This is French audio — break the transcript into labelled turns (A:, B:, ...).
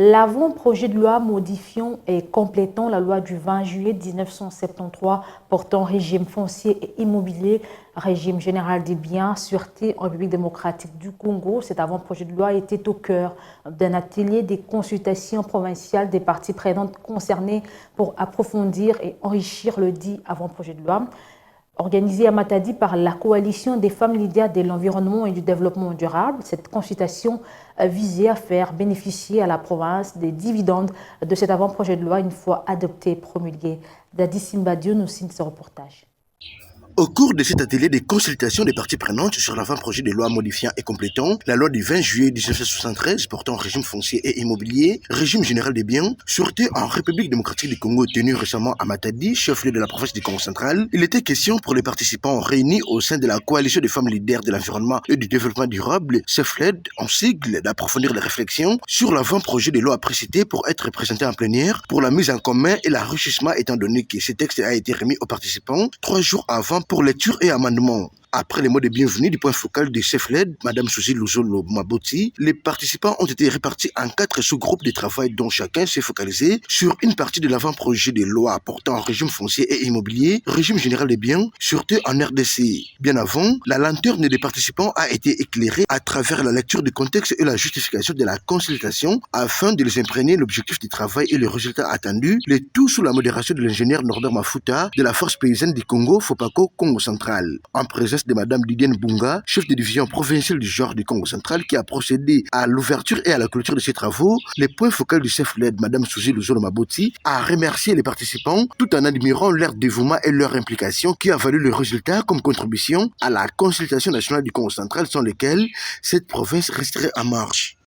A: L'avant-projet de loi modifiant et complétant la loi du 20 juillet 1973 portant régime foncier et immobilier, régime général des biens, sûreté en République démocratique du Congo, cet avant-projet de loi était au cœur d'un atelier des consultations provinciales des parties prenantes concernées pour approfondir et enrichir le dit avant-projet de loi. Organisée à Matadi par la coalition des femmes leaders de l'environnement et du développement durable, cette consultation visait à faire bénéficier à la province des dividendes de cet avant-projet de loi une fois adopté et promulgué. Dadi Simbadio nous signe ce reportage.
B: Au cours de cet atelier de consultation des parties prenantes sur l'avant-projet de loi modifiant et complétant la loi du 20 juillet 1973 portant régime foncier et immobilier, régime général des biens, sûreté en République démocratique du Congo tenue récemment à Matadi, chef-lieu de la province du Congo central, il était question pour les participants réunis au sein de la coalition des femmes leaders de l'environnement et du développement durable, CEFLED, en sigle, d'approfondir les réflexions sur l'avant-projet de loi précité pour être présenté en plénière pour la mise en commun et l'enrichissement étant donné que ce texte a été remis aux participants 3 jours avant pour lecture et amendement. Après les mots de bienvenue du point focal de CEFLED, Mme Suzy Luzolo Maboti, les participants ont été répartis en 4 sous-groupes de travail dont chacun s'est focalisé sur une partie de l'avant-projet de loi portant régime foncier et immobilier, régime général des biens, sûreté en RDC. Bien avant, la lanterne des participants a été éclairée à travers la lecture du contexte et la justification de la consultation afin de les imprégner l'objectif du travail et les résultats attendus, le tout sous la modération de l'ingénieur Norbert Mafuta de la force paysanne du Congo, FOPACO, Congo central. En présence de Mme Didienne Bunga, chef de division provinciale du genre du Congo central, qui a procédé à l'ouverture et à la clôture de ces travaux, les points focaux du CEFLED, Mme Suzy Luzolo Maboti, a remercié les participants tout en admirant leur dévouement et leur implication qui a valu le résultat comme contribution à la consultation nationale du Congo central sans lesquelles cette province resterait en marche.